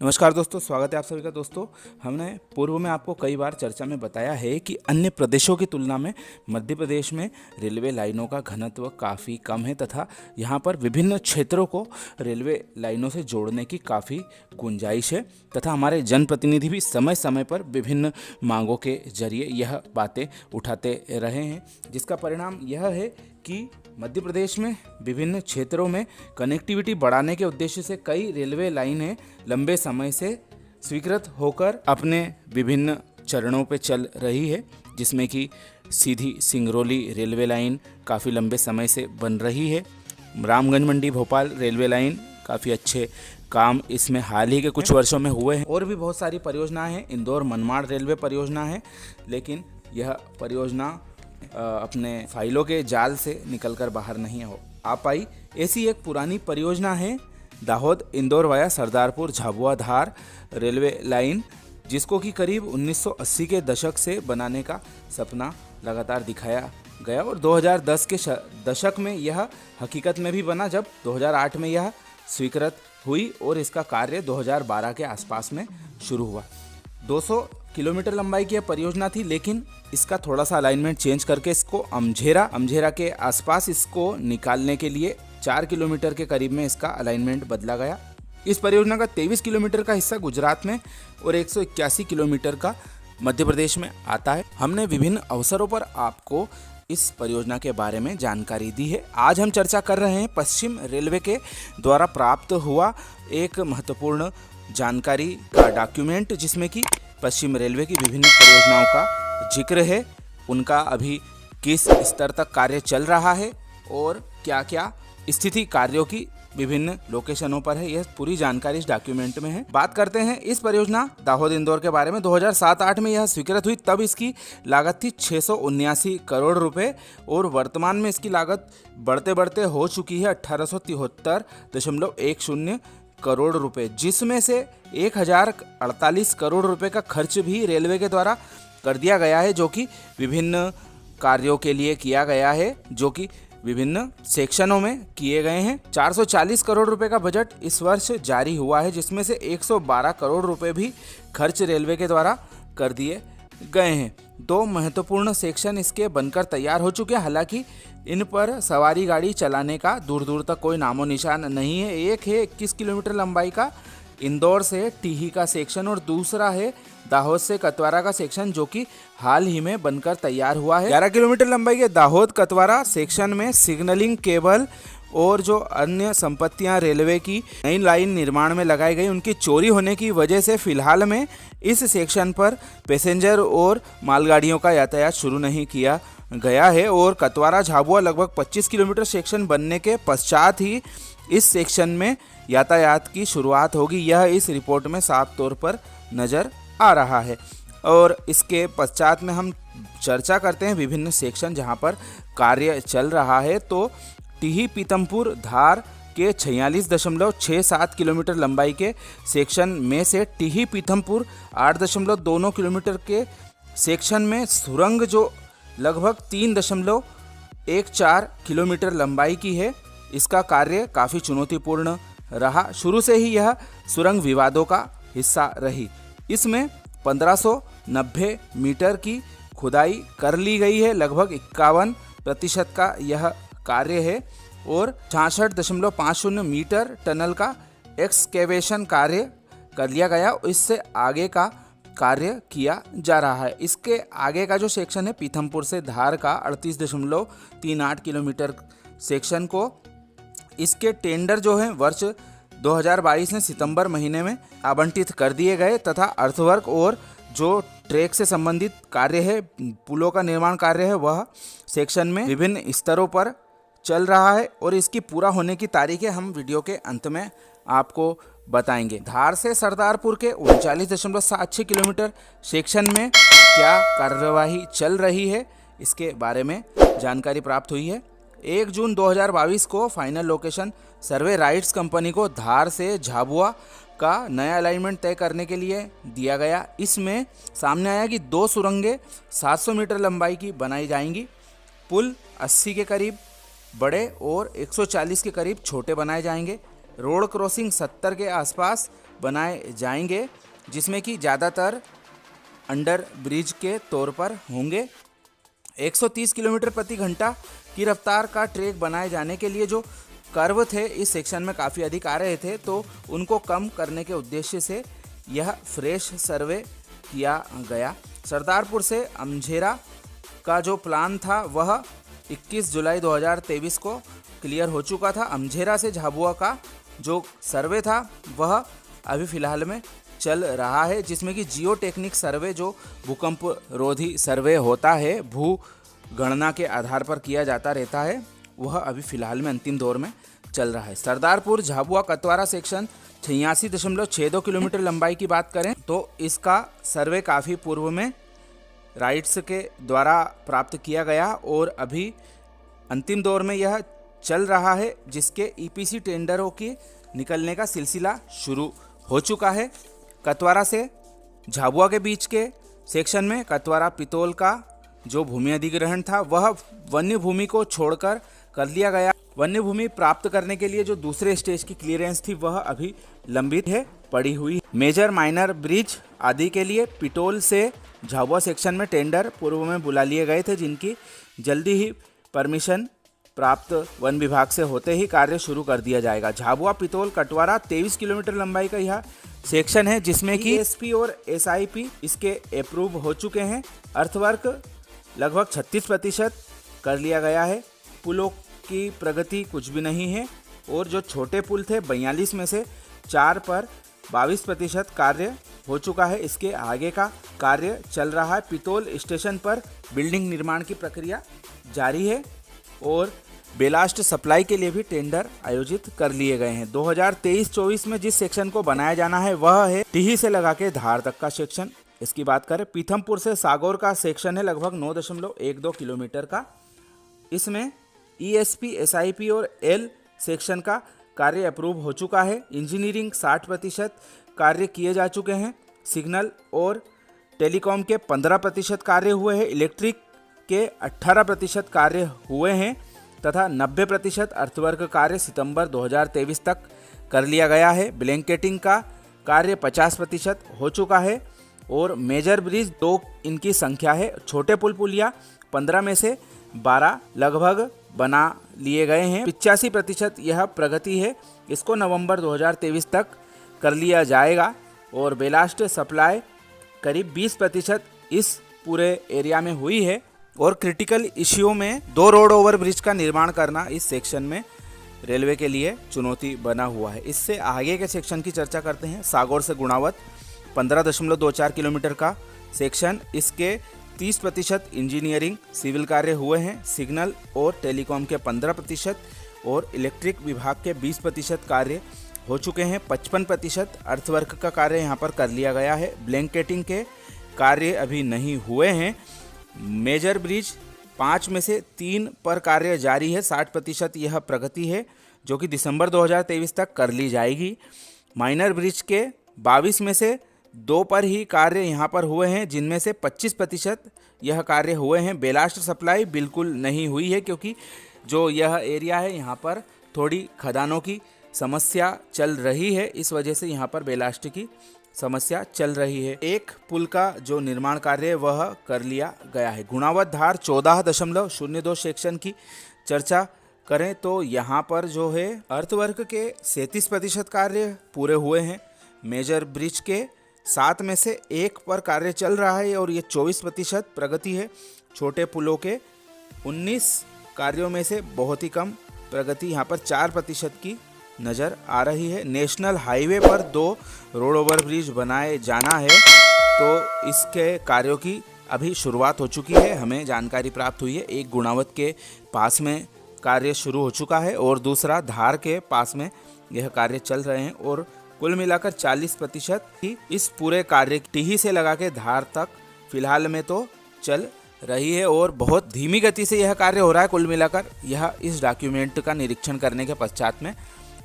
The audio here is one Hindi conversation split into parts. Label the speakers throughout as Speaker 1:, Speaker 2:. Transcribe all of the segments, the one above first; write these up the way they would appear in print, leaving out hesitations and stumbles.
Speaker 1: नमस्कार दोस्तों, स्वागत है आप सभी का। दोस्तों, हमने पूर्व में आपको कई बार चर्चा में बताया है कि अन्य प्रदेशों की तुलना में मध्य प्रदेश में रेलवे लाइनों का घनत्व काफ़ी कम है तथा यहाँ पर विभिन्न क्षेत्रों को रेलवे लाइनों से जोड़ने की काफ़ी गुंजाइश है तथा हमारे जनप्रतिनिधि भी समय समय पर विभिन्न मांगों के जरिए यह बातें उठाते रहे हैं, जिसका परिणाम यह है कि मध्य प्रदेश में विभिन्न क्षेत्रों में कनेक्टिविटी बढ़ाने के उद्देश्य से कई रेलवे लाइनें लंबे समय से स्वीकृत होकर अपने विभिन्न चरणों पर चल रही है, जिसमें कि सीधी सिंगरौली रेलवे लाइन काफ़ी लंबे समय से बन रही है। रामगंज मंडी भोपाल रेलवे लाइन काफ़ी अच्छे काम इसमें हाल ही के कुछ वर्षों में हुए हैं। और भी बहुत सारी परियोजनाएं हैं। इंदौर मनमाड़ रेलवे परियोजना है, लेकिन यह परियोजना अपने फाइलों के जाल से निकलकर बाहर नहीं आ पाई। ऐसी एक पुरानी परियोजना है Dahod Indore via Sardarpur Jhabua Dhar railway line, जिसको कि करीब 1980 के दशक से बनाने का सपना लगातार दिखाया गया और 2010 के दशक में यह हकीकत में भी बना, जब 2008 में यह स्वीकृत हुई और इसका कार्य 2012 के आसपास में शुरू हुआ। 200 किलोमीटर लंबाई की यह परियोजना थी, लेकिन इसका थोड़ा सा अलाइनमेंट चेंज करके इसको अमझेरा के आसपास इसको निकालने के लिए 4 किलोमीटर के करीब में इसका अलाइनमेंट बदला गया। इस परियोजना का 23 किलोमीटर का हिस्सा गुजरात में और 181 किलोमीटर का मध्य प्रदेश में आता है। हमने विभिन्न अवसरों पर आपको इस परियोजना के बारे में जानकारी दी है। आज हम चर्चा कर रहे हैं पश्चिम रेलवे के द्वारा प्राप्त हुआ एक महत्वपूर्ण जानकारी का डॉक्यूमेंट, जिसमें कि पश्चिम रेलवे की विभिन्न परियोजनाओं का जिक्र है, उनका अभी किस स्तर तक कार्य चल रहा है और क्या क्या स्थिति कार्यों की विभिन्न लोकेशनों पर है। यह पूरी जानकारी इस डॉक्यूमेंट में है। बात करते हैं इस परियोजना दाहोद इंदौर के बारे में। 2007-8 में यह स्वीकृत हुई, तब इसकी लागत थी 679 करोड़ रुपए और वर्तमान में इसकी लागत बढ़ते बढ़ते हो चुकी है 1873.10 करोड़ रुपए, जिसमें से 1048 करोड़ रुपए का खर्च भी रेलवे के द्वारा कर दिया गया है, जो कि विभिन्न कार्यों के लिए किया गया है, जो कि विभिन्न सेक्शनों में किए गए हैं। 440 करोड़ रुपए का बजट इस वर्ष जारी हुआ है, जिसमें से 112 करोड़ रुपए भी खर्च रेलवे के द्वारा कर दिए गए हैं। 2 महत्वपूर्ण सेक्शन इसके बनकर तैयार हो चुके हैं, हालांकि इन पर सवारी गाड़ी चलाने का दूर दूर तक कोई नामो निशान नहीं है। एक है 21 किलोमीटर लंबाई का इंदौर से टीही का सेक्शन और दूसरा है दाहोद से कतवारा का सेक्शन, जो कि हाल ही में बनकर तैयार हुआ है। 11 किलोमीटर लंबाई के दाहोद कतवारा सेक्शन में सिग्नलिंग केबल और जो अन्य संपत्तियां रेलवे की नई लाइन निर्माण में लगाई गई, उनकी चोरी होने की वजह से फिलहाल में इस सेक्शन पर पैसेंजर और मालगाड़ियों का यातायात शुरू नहीं किया गया है और कतवारा झाबुआ लगभग 25 किलोमीटर सेक्शन बनने के पश्चात ही इस सेक्शन में यातायात की शुरुआत होगी। यह इस रिपोर्ट में साफ तौर पर नज़र आ रहा है। और इसके पश्चात में हम चर्चा करते हैं विभिन्न सेक्शन जहां पर कार्य चल रहा है। तो टीही पीतमपुर धार के 46.67 किलोमीटर लंबाई के सेक्शन में से टीही पीतमपुर 8.2 किलोमीटर के सेक्शन में सुरंग जो लगभग 3.14 किलोमीटर लंबाई की है, इसका कार्य काफ़ी चुनौतीपूर्ण रहा। शुरू से ही यह सुरंग विवादों का हिस्सा रही। इसमें 1590 मीटर की खुदाई कर ली गई है, लगभग 51% का यह कार्य है और 66.50 मीटर टनल का एक्सकेवेशन कार्य कर लिया गया। इससे आगे का कार्य किया जा रहा है। इसके आगे का जो सेक्शन है पीथमपुर से धार का 38.38 किलोमीटर सेक्शन को, इसके टेंडर जो है वर्ष 2022 में सितंबर महीने में आवंटित कर दिए गए तथा अर्थवर्क और जो ट्रैक से संबंधित कार्य है, पुलों का निर्माण कार्य है, वह सेक्शन में विभिन्न स्तरों पर चल रहा है और इसकी पूरा होने की तारीखें हम वीडियो के अंत में आपको बताएंगे। धार से सरदारपुर के 39.76 किलोमीटर सेक्शन में क्या कार्यवाही चल रही है, इसके बारे में जानकारी प्राप्त हुई है। 1 जून 2022 को final location survey rights company को धार से झाबुआ का नया अलाइनमेंट तय करने के लिए दिया गया। इसमें सामने आया कि 2 सुरंगें 700 मीटर लंबाई की बनाई जाएंगी। पुल 80 के करीब बड़े और 140 के करीब छोटे बनाए जाएंगे। रोड क्रॉसिंग 70 के आसपास बनाए जाएंगे, जिसमें कि ज़्यादातर अंडर ब्रिज के तौर पर होंगे। 130 किलोमीटर प्रति घंटा की रफ्तार का ट्रैक बनाए जाने के लिए जो कर्व थे इस सेक्शन में काफ़ी अधिक आ रहे थे, तो उनको कम करने के उद्देश्य से यह फ्रेश सर्वे किया गया। सरदारपुर से अमझेरा का जो प्लान था वह 21 जुलाई 2023 को क्लियर हो चुका था। अमझेरा से झाबुआ का जो सर्वे था वह अभी फ़िलहाल में चल रहा है, जिसमें कि जियो टेक्निक सर्वे जो भूकंप रोधी सर्वे होता है, भू गणना के आधार पर किया जाता रहता है, वह अभी फ़िलहाल में अंतिम दौर में चल रहा है। सरदारपुर झाबुआ कतवारा सेक्शन 86.62 किलोमीटर लंबाई की बात करें तो इसका सर्वे काफ़ी पूर्व में राइट्स के द्वारा प्राप्त किया गया और अभी अंतिम दौर में यह चल रहा है, जिसके ईपीसी टेंडरों की निकलने का सिलसिला शुरू हो चुका है। कतवारा से झाबुआ के बीच के सेक्शन में कतवारा पितौल का जो भूमि अधिग्रहण था वह वन्य भूमि को छोड़कर कर लिया गया। वन्य भूमि प्राप्त करने के लिए जो दूसरे स्टेज की क्लियरेंस थी वह अभी लंबित है पड़ी हुई। मेजर माइनर ब्रिज आदि के लिए पिटोल से झाबुआ सेक्शन में टेंडर पूर्व में बुला लिए गए थे, जिनकी जल्दी ही परमिशन प्राप्त वन विभाग से होते ही कार्य शुरू कर दिया जाएगा। झाबुआ पितौल कटवारा 23 किलोमीटर लंबाई का यह सेक्शन है, जिसमें कि एसपी और एसआईपी इसके अप्रूव हो चुके हैं। अर्थवर्क लगभग 36% कर लिया गया है। पुलों की प्रगति कुछ भी नहीं है और जो छोटे पुल थे 42 में से 4 पर 22% कार्य हो चुका है। इसके आगे का कार्य चल रहा है। पितौल स्टेशन पर बिल्डिंग निर्माण की प्रक्रिया जारी है और बेलास्ट सप्लाई के लिए भी टेंडर आयोजित कर लिए गए हैं। 2023-24 में जिस सेक्शन को बनाया जाना है वह है टिही से लगा के धार तक का सेक्शन। इसकी बात करें पीथमपुर से सागौर का सेक्शन है लगभग 9.12 किलोमीटर का। इसमें ईएसपी, एसआईपी और एल सेक्शन का कार्य अप्रूव हो चुका है। इंजीनियरिंग 60% कार्य किए जा चुके हैं। सिग्नल और टेलीकॉम के 15% कार्य हुए हैं। इलेक्ट्रिक के 18% कार्य हुए हैं तथा 90% अर्थवर्क कार्य सितंबर 2023 तक कर लिया गया है। ब्लैंकेटिंग का कार्य 50% हो चुका है और मेजर ब्रिज 2 इनकी संख्या है। छोटे पुल पुलिया 15 में से 12 लगभग बना लिए गए हैं। 85% यह प्रगति है। इसको नवंबर 2023 तक कर लिया जाएगा और बेलास्ट सप्लाई करीब 20% इस पूरे एरिया में हुई है। और क्रिटिकल इश्यूओं में 2 रोड ओवर ब्रिज का निर्माण करना इस सेक्शन में रेलवे के लिए चुनौती बना हुआ है। इससे आगे के सेक्शन की चर्चा करते हैं। सागौर से गुणावत 15.24 किलोमीटर का सेक्शन, इसके 30% इंजीनियरिंग सिविल कार्य हुए हैं। सिग्नल और टेलीकॉम के 15% और इलेक्ट्रिक विभाग के 20% कार्य हो चुके हैं। 55% अर्थवर्क का कार्य यहाँ पर कर लिया गया है। ब्लैंकेटिंग के कार्य अभी नहीं हुए हैं। मेजर ब्रिज 5 में से 3 पर कार्य जारी है। 60% यह प्रगति है जो कि दिसंबर 2023 तक कर ली जाएगी। माइनर ब्रिज के 22 में से 2 पर ही कार्य यहाँ पर हुए हैं, जिनमें से 25% यह कार्य हुए हैं। बेलास्ट सप्लाई बिल्कुल नहीं हुई है क्योंकि जो यह एरिया है यहाँ पर थोड़ी खदानों की समस्या चल रही है, इस वजह से यहाँ पर बेलास्ट की समस्या चल रही है। एक पुल का जो निर्माण कार्य है वह कर लिया गया है। गुणावत धार 14.02 सेक्शन की चर्चा करें तो यहाँ पर जो है अर्थवर्क के 37% कार्य पूरे हुए हैं। मेजर ब्रिज के 7 में से 1 पर कार्य चल रहा है और ये 24% प्रगति है। छोटे पुलों के 19 कार्यों में से बहुत ही कम प्रगति यहाँ पर 4% की नज़र आ रही है। नेशनल हाईवे पर 2 रोड ओवर ब्रिज बनाए जाना है तो इसके कार्यों की अभी शुरुआत हो चुकी है, हमें जानकारी प्राप्त हुई है। एक गुणावत के पास में कार्य शुरू हो चुका है और दूसरा धार के पास में यह कार्य चल रहे हैं और कुल मिलाकर 40% ही इस पूरे कार्य टिही से लगा के धार तक फिलहाल में तो चल रही है और बहुत धीमी गति से यह कार्य हो रहा है। कुल मिलाकर यह इस डॉक्यूमेंट का निरीक्षण करने के पश्चात में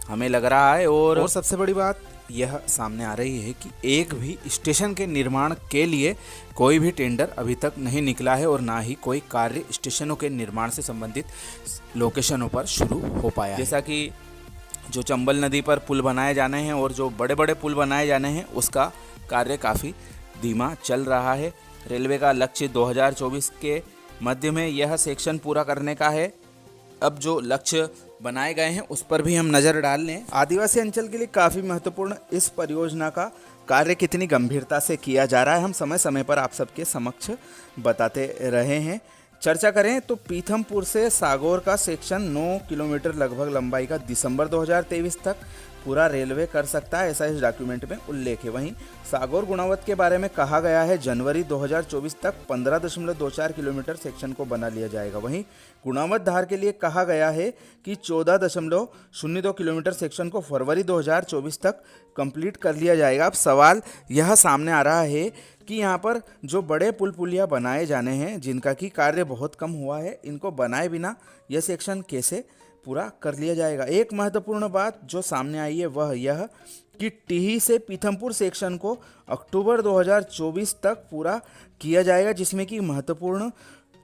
Speaker 1: हमें लग रहा है। और सबसे बड़ी बात यह सामने आ रही है कि एक भी स्टेशन के निर्माण के लिए कोई भी टेंडर अभी तक नहीं निकला है और ना ही कोई कार्य स्टेशनों के निर्माण से संबंधित लोकेशनों पर शुरू हो पाया है। जैसा कि जो चंबल नदी पर पुल बनाए जाने हैं और जो बड़े बड़े पुल बनाए जाने हैं उसका कार्य काफ़ी धीमा चल रहा है। रेलवे का लक्ष्य 2024 के मध्य में यह सेक्शन पूरा करने का है। अब जो लक्ष्य बनाए गए हैं उस पर भी हम नज़र डाल लें। आदिवासी अंचल के लिए काफ़ी महत्वपूर्ण इस परियोजना का कार्य कितनी गंभीरता से किया जा रहा है हम समय समय पर आप सबके समक्ष बताते रहे हैं। चर्चा करें तो पीथमपुर से सागौर का सेक्शन 9 किलोमीटर लगभग लंबाई का दिसंबर 2023 तक पूरा रेलवे कर सकता है, ऐसा इस डॉक्यूमेंट में उल्लेख है। वहीं सागौर गुणावत के बारे में कहा गया है जनवरी 2024 तक 15.24 किलोमीटर सेक्शन को बना लिया जाएगा। वहीं गुणावत धार के लिए कहा गया है कि 14.02 किलोमीटर सेक्शन को फरवरी 2024 तक कंप्लीट कर लिया जाएगा। अब सवाल यह सामने आ रहा है कि यहाँ पर जो बड़े पुल पुलिया बनाए जाने हैं जिनका कि कार्य बहुत कम हुआ है, इनको बनाए बिना यह सेक्शन कैसे पूरा कर लिया जाएगा। एक महत्वपूर्ण बात जो सामने आई है वह यह कि टिही से पीथमपुर सेक्शन को अक्टूबर 2024 तक पूरा किया जाएगा, जिसमें कि महत्वपूर्ण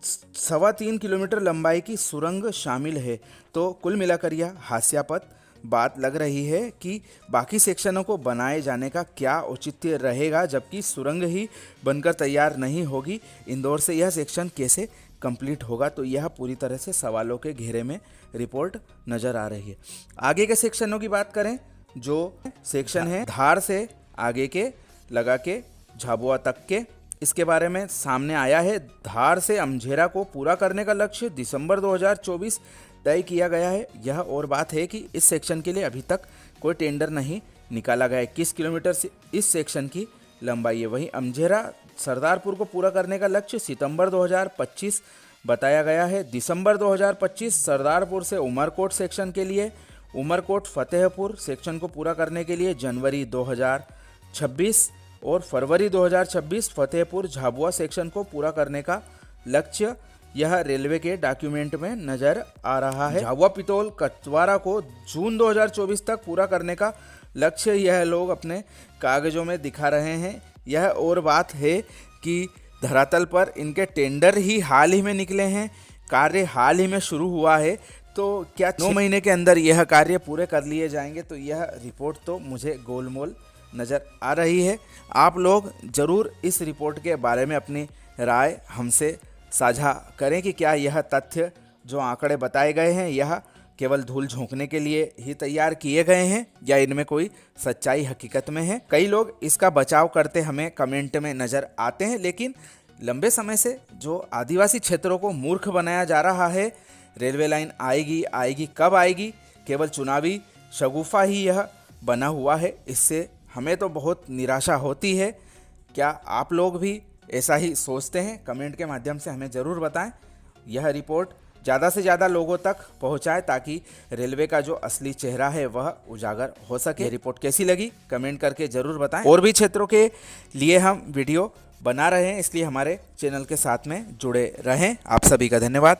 Speaker 1: 3.25 किलोमीटर लंबाई की सुरंग शामिल है। तो कुल मिलाकर यह हास्यास्पद बात लग रही है कि बाकी सेक्शनों को बनाए जाने का क्या औचित्य रहेगा जबकि सुरंग ही बनकर तैयार नहीं होगी। इंदौर से यह सेक्शन कैसे कंप्लीट होगा, तो यह पूरी तरह से सवालों के घेरे में रिपोर्ट नज़र आ रही है। आगे के सेक्शनों की बात करें, जो सेक्शन है धार से आगे के लगा के झाबुआ तक के, इसके बारे में सामने आया है। धार से अमझेरा को पूरा करने का लक्ष्य दिसंबर 2024 तय किया गया है। यह और बात है कि इस सेक्शन के लिए अभी तक कोई टेंडर नहीं निकाला गया है। 21 किलोमीटर से इस सेक्शन की लंबाई है। वहीं अमझेरा सरदारपुर को पूरा करने का लक्ष्य सितंबर 2025 बताया गया है। दिसंबर 2025 सरदारपुर से उमरकोट सेक्शन के लिए, उमरकोट फतेहपुर सेक्शन को पूरा करने के लिए जनवरी 2026 और फरवरी 2026 फतेहपुर झाबुआ सेक्शन को पूरा करने का लक्ष्य यह रेलवे के डॉक्यूमेंट में नजर आ रहा है। झाबुआ पितौल कटवारा को जून 2024 तक पूरा करने का लक्ष्य यह लोग अपने कागजों में दिखा रहे हैं। यह और बात है कि धरातल पर इनके टेंडर ही हाल ही में निकले हैं, कार्य हाल ही में शुरू हुआ है, तो क्या 9 महीने के अंदर यह कार्य पूरे कर लिए जाएंगे? तो यह रिपोर्ट तो मुझे गोलमोल नज़र आ रही है। आप लोग ज़रूर इस रिपोर्ट के बारे में अपनी राय हमसे साझा करें कि क्या यह तथ्य जो आंकड़े बताए गए हैं यह केवल धूल झोंकने के लिए ही तैयार किए गए हैं या इनमें कोई सच्चाई हकीकत में है। कई लोग इसका बचाव करते हमें कमेंट में नज़र आते हैं, लेकिन लंबे समय से जो आदिवासी क्षेत्रों को मूर्ख बनाया जा रहा है, रेलवे लाइन आएगी कब आएगी, केवल चुनावी शगुफा ही यह बना हुआ है। इससे हमें तो बहुत निराशा होती है। क्या आप लोग भी ऐसा ही सोचते हैं? कमेंट के माध्यम से हमें ज़रूर बताएं। यह रिपोर्ट ज़्यादा से ज़्यादा लोगों तक पहुंचाएं ताकि रेलवे का जो असली चेहरा है वह उजागर हो सके। ये रिपोर्ट कैसी लगी कमेंट करके ज़रूर बताएं। और भी क्षेत्रों के लिए हम वीडियो बना रहे हैं, इसलिए हमारे चैनल के साथ में जुड़े रहें। आप सभी का धन्यवाद।